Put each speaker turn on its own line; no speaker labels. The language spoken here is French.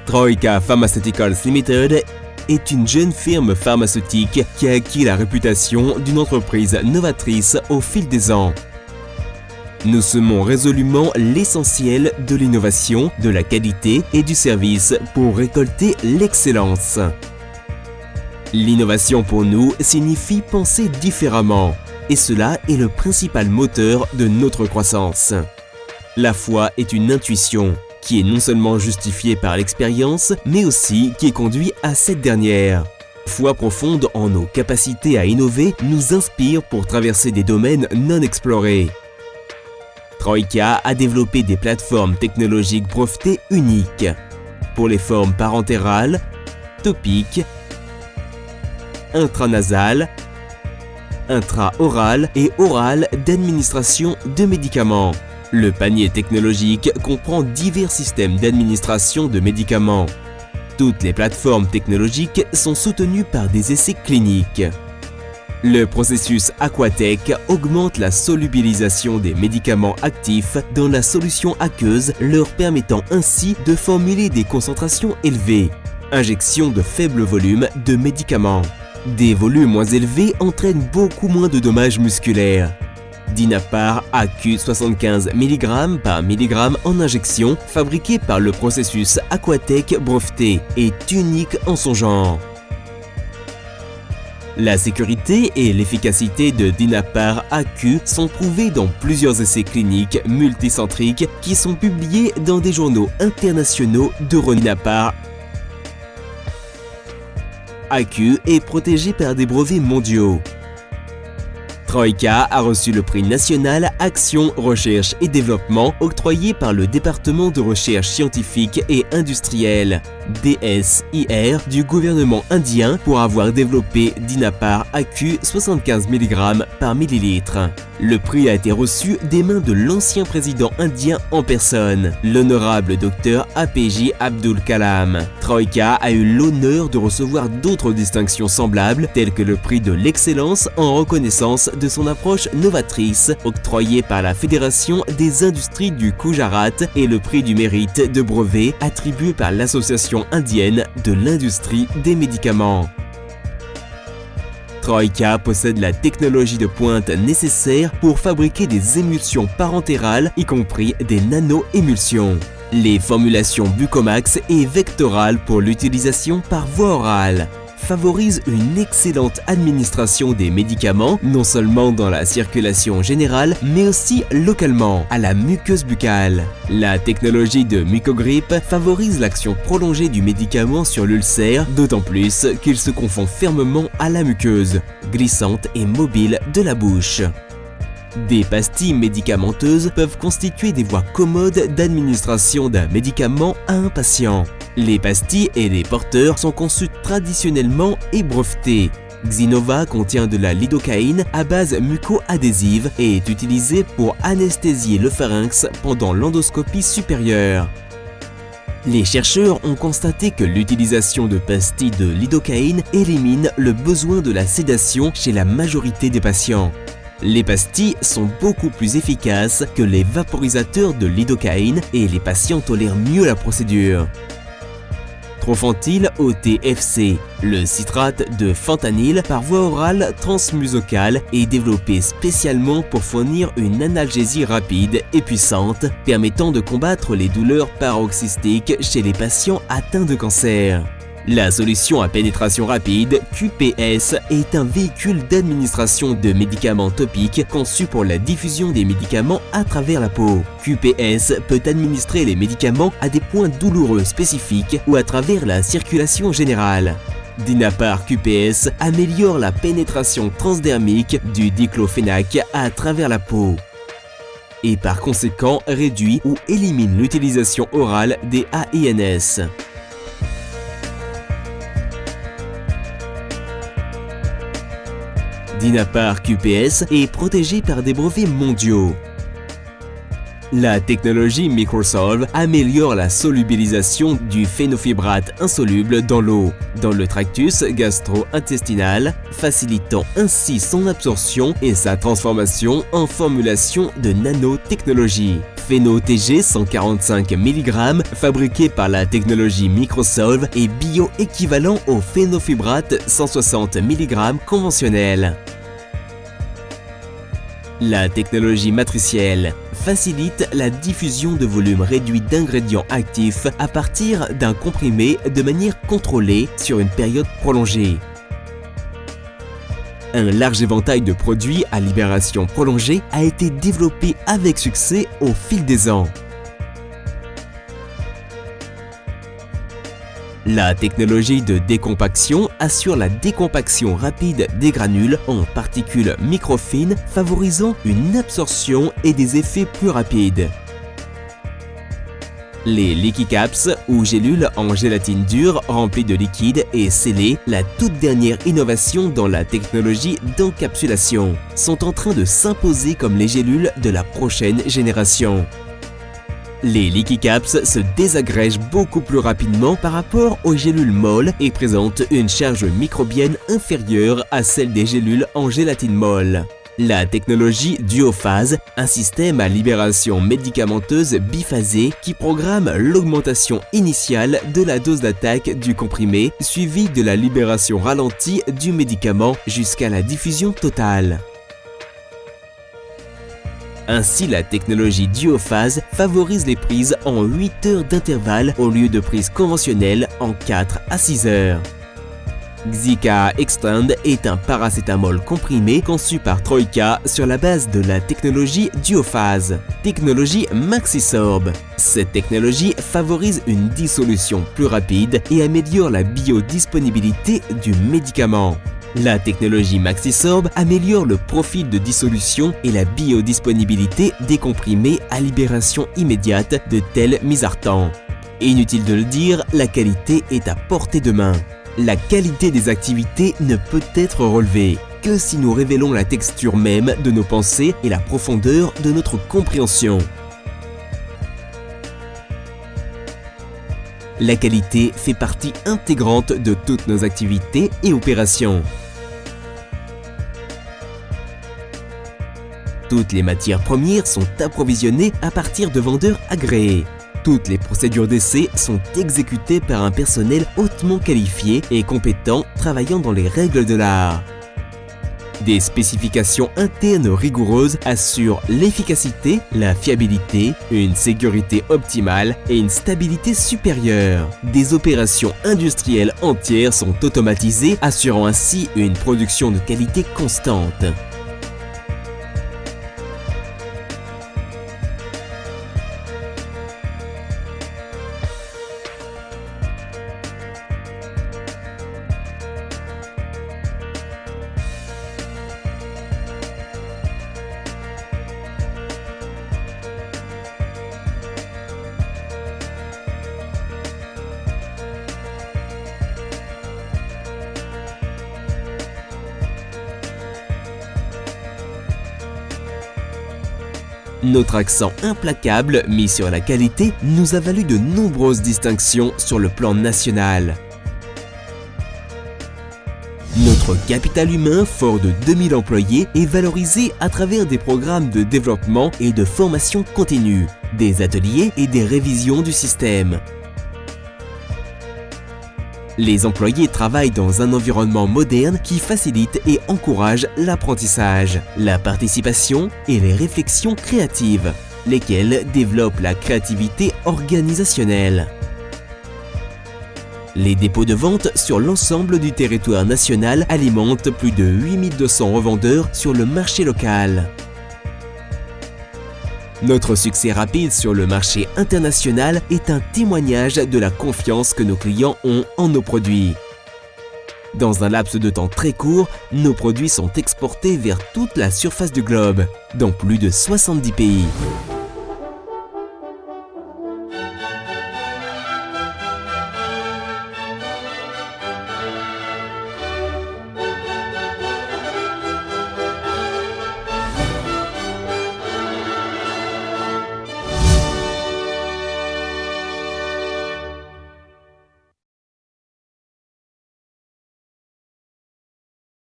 Troika Pharmaceuticals Limited est une jeune firme pharmaceutique qui a acquis la réputation d'une entreprise novatrice au fil des ans. Nous semons résolument l'essentiel de l'innovation, de la qualité et du service pour récolter l'excellence. L'innovation pour nous signifie penser différemment, et cela est le principal moteur de notre croissance. La foi est une intuition qui est non seulement justifiée par l'expérience, mais aussi qui conduit à cette dernière. Foi profonde en nos capacités à innover nous inspire pour traverser des domaines non explorés. Troika a développé des plateformes technologiques brevetées uniques pour les formes parentérales, topiques, intranasales, intra-orales et orales d'administration de médicaments. Le panier technologique comprend divers systèmes d'administration de médicaments. Toutes les plateformes technologiques sont soutenues par des essais cliniques. Le processus Aquatech augmente la solubilisation des médicaments actifs dans la solution aqueuse, leur permettant ainsi de formuler des concentrations élevées. Injection de faible volume de médicaments. Des volumes moins élevés entraînent beaucoup moins de dommages musculaires. Dinapar AQ 75 mg par mg en injection, fabriqué par le processus Aquatech breveté, est unique en son genre. La sécurité et l'efficacité de Dinapar AQ sont prouvées dans plusieurs essais cliniques multicentriques qui sont publiés dans des journaux internationaux de renom. Dinapar AQ est protégé par des brevets mondiaux. Troika a reçu le prix national Action, Recherche et Développement octroyé par le département de recherche scientifique et industrielle DSIR du gouvernement indien pour avoir développé Dinapar AQ 75 mg par millilitre. Le prix a été reçu des mains de l'ancien président indien en personne, l'honorable Dr APJ Abdul Kalam. Troika a eu l'honneur de recevoir d'autres distinctions semblables, telles que le prix de l'excellence en reconnaissance de son approche novatrice, octroyé par la Fédération des industries du Gujarat, et le prix du mérite de brevet, attribué par l'Association indienne de l'industrie des médicaments. Troika possède la technologie de pointe nécessaire pour fabriquer des émulsions parentérales, y compris des nano-émulsions. Les formulations buccomax et vectorales pour l'utilisation par voie orale favorisent une excellente administration des médicaments, non seulement dans la circulation générale, mais aussi localement, à la muqueuse buccale. La technologie de Mucogrip favorise l'action prolongée du médicament sur l'ulcère, d'autant plus qu'il se confond fermement à la muqueuse, glissante et mobile de la bouche. Des pastilles médicamenteuses peuvent constituer des voies commodes d'administration d'un médicament à un patient. Les pastilles et les porteurs sont conçus traditionnellement et brevetés. Xinova contient de la lidocaïne à base muco-adhésive et est utilisée pour anesthésier le pharynx pendant l'endoscopie supérieure. Les chercheurs ont constaté que l'utilisation de pastilles de lidocaïne élimine le besoin de la sédation chez la majorité des patients. Les pastilles sont beaucoup plus efficaces que les vaporisateurs de lidocaïne et les patients tolèrent mieux la procédure. Trofantyl OTFC, le citrate de fentanyl par voie orale transmusicale est développé spécialement pour fournir une analgésie rapide et puissante permettant de combattre les douleurs paroxystiques chez les patients atteints de cancer. La solution à pénétration rapide, QPS, est un véhicule d'administration de médicaments topiques conçu pour la diffusion des médicaments à travers la peau. QPS peut administrer les médicaments à des points douloureux spécifiques ou à travers la circulation générale. Dinapar QPS améliore la pénétration transdermique du diclofénac à travers la peau et par conséquent réduit ou élimine l'utilisation orale des AINS. Dinapar QPS est protégé par des brevets mondiaux. La technologie Microsolve améliore la solubilisation du phénofibrate insoluble dans l'eau, dans le tractus gastro-intestinal, facilitant ainsi son absorption et sa transformation en formulation de nanotechnologie. Phéno-TG 145 mg, fabriqué par la technologie Microsolve, est bioéquivalent au phénofibrate 160 mg conventionnel. La technologie matricielle facilite la diffusion de volumes réduits d'ingrédients actifs à partir d'un comprimé de manière contrôlée sur une période prolongée. Un large éventail de produits à libération prolongée a été développé avec succès au fil des ans. La technologie de décompaction assure la décompaction rapide des granules en particules microfines, favorisant une absorption et des effets plus rapides. Les Leaky Caps, ou gélules en gélatine dure remplies de liquide et scellées, la toute dernière innovation dans la technologie d'encapsulation, sont en train de s'imposer comme les gélules de la prochaine génération. Les Leaky Caps se désagrègent beaucoup plus rapidement par rapport aux gélules molles et présentent une charge microbienne inférieure à celle des gélules en gélatine molle. La technologie Duophase, un système à libération médicamenteuse biphasée qui programme l'augmentation initiale de la dose d'attaque du comprimé suivie de la libération ralentie du médicament jusqu'à la diffusion totale. Ainsi, la technologie Duophase favorise les prises en 8 heures d'intervalle au lieu de prises conventionnelles en 4 à 6 heures. Xica Extend est un paracétamol comprimé conçu par Troika sur la base de la technologie Duophase, technologie Maxisorb. Cette technologie favorise une dissolution plus rapide et améliore la biodisponibilité du médicament. La technologie Maxisorb améliore le profil de dissolution et la biodisponibilité des comprimés à libération immédiate de tels misartans. Inutile de le dire, la qualité est à portée de main. La qualité des activités ne peut être relevée que si nous révélons la texture même de nos pensées et la profondeur de notre compréhension. La qualité fait partie intégrante de toutes nos activités et opérations. Toutes les matières premières sont approvisionnées à partir de vendeurs agréés. Toutes les procédures d'essai sont exécutées par un personnel hautement qualifié et compétent travaillant dans les règles de l'art. Des spécifications internes rigoureuses assurent l'efficacité, la fiabilité, une sécurité optimale et une stabilité supérieure. Des opérations industrielles entières sont automatisées, assurant ainsi une production de qualité constante. Notre accent implacable mis sur la qualité nous a valu de nombreuses distinctions sur le plan national. Notre capital humain, fort de 2000 employés, est valorisé à travers des programmes de développement et de formation continue, des ateliers et des révisions du système. Les employés travaillent dans un environnement moderne qui facilite et encourage l'apprentissage, la participation et les réflexions créatives, lesquelles développent la créativité organisationnelle. Les dépôts de vente sur l'ensemble du territoire national alimentent plus de 8200 revendeurs sur le marché local. Notre succès rapide sur le marché international est un témoignage de la confiance que nos clients ont en nos produits. Dans un laps de temps très court, nos produits sont exportés vers toute la surface du globe, dans plus de 70 pays.